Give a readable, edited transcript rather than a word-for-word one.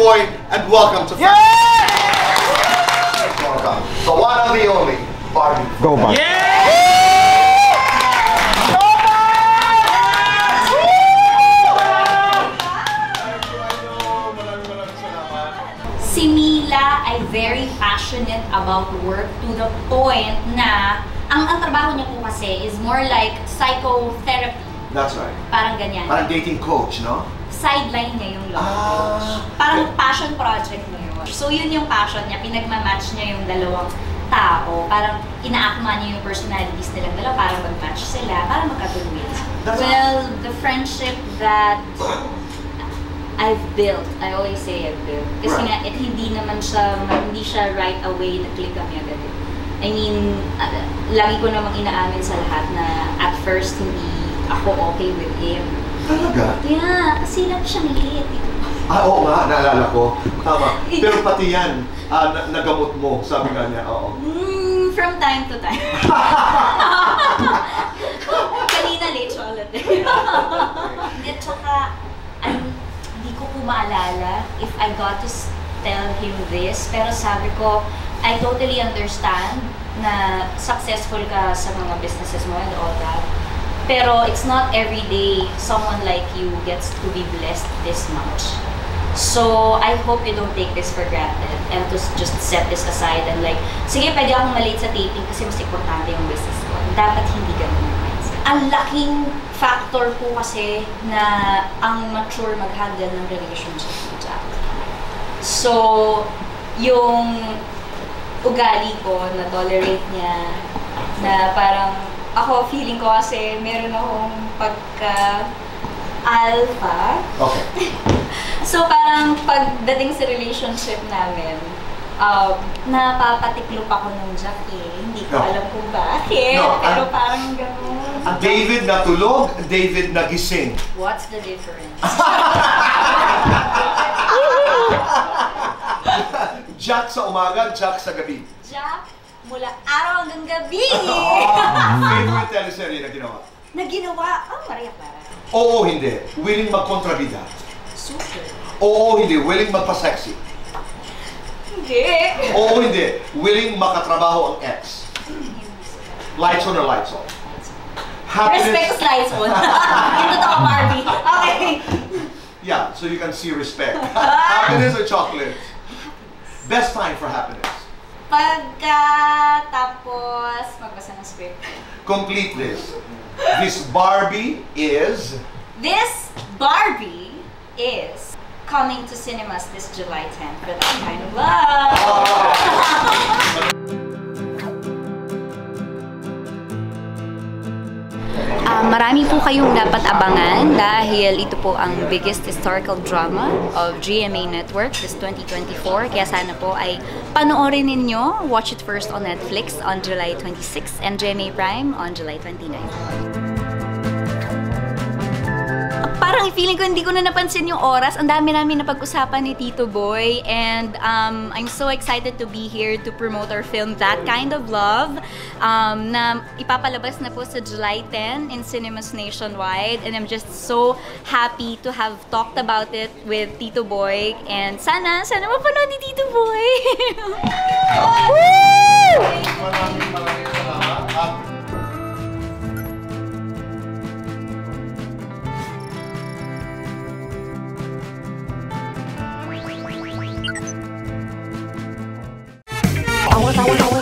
Boy, and welcome to Yeah! the one and the only Barbie. Go Barbie. Si Mila ay very passionate about work to the point na ang trabaho niya po kasi is more like psychotherapy. That's right. Parang ganyan. Parang dating coach, no? Sideline niya yung love coach. Parang passion project niya yun. So yun yung passion niya, pinagmamatch niya yung dalawang tao. Parang inaakma niya yung personalities nilang dalawa para mag-match sila, para magkatuloy. Well, the friendship that I've built, I always say I've built. Kasi nga, hindi siya right away na-click kami agad. I mean, lagi ko namang inaamin sa lahat na at first hindi ako okay with him. Talaga? Yeah, kasi lang siyang liit. Oo nga, naalala ko. Tama. Pero pati yan, nagamot mo, sabi nga niya, oo. From time to time. Kanina late siya ulit. At saka, hindi ko po maalala if I got to tell him this, pero sabi ko, I totally understand na successful ka sa mga businesses mo and all that. Pero it's not every day someone like you gets to be blessed this much. So, I hope you don't take this for granted and to just set this aside and like, sige, pwede akong malate sa taping kasi mas importante yung business ko. Dapat hindi ganun yung mindset. Ang laking factor po kasi na ang mature mag-handle ng relationship ni Jack. So, yung ugali ko na tolerate niya, na parang ako, feeling ko kasi meron akong pagka-alpha. Okay. So parang pagdating sa relationship namin, napapatiklop ako ng Jack eh. Hindi ko alam kung bakit, pero parang gano'n. David natulog, David nagising. What's the difference? Jack sa umaga, Jack sa gabi. Jack mula araw hanggang gabi! Favorite teleserye na ginawa? Na ginawa? Maria Clara. Oo, hindi. Willing magkontrabida. Super. Oo, hindi. Willing magpa-sexy. Hindi. Oo, hindi. Willing makatrabaho ang ex. Lights on or lights off? Respect lights on. Yung totoo, Barbie. Okay. Yeah, so you can see respect. Happiness or chocolate? Best time for happiness. Tapos magbasa ng script. Complete this. This Barbie is coming to cinemas this July 10th for That Kind of Love. Marami po kayong dapat abangan dahil ito po ang biggest historical drama of GMA Network this 2024. Kaya sana po ay panoorin ninyo. Watch it first on Netflix on July 26 and GMA Prime on July 29. Parang feeling ko hindi ko na napansin yung oras. Ang dami namin napag-usapan ni Tito Boy and I'm so excited to be here to promote our film That Kind of Love na ipapalabas na po sa July 10 in cinemas nationwide, and I'm just so happy to have talked about it with Tito Boy and sana mapanood ni Tito Boy! Maraming salamat. I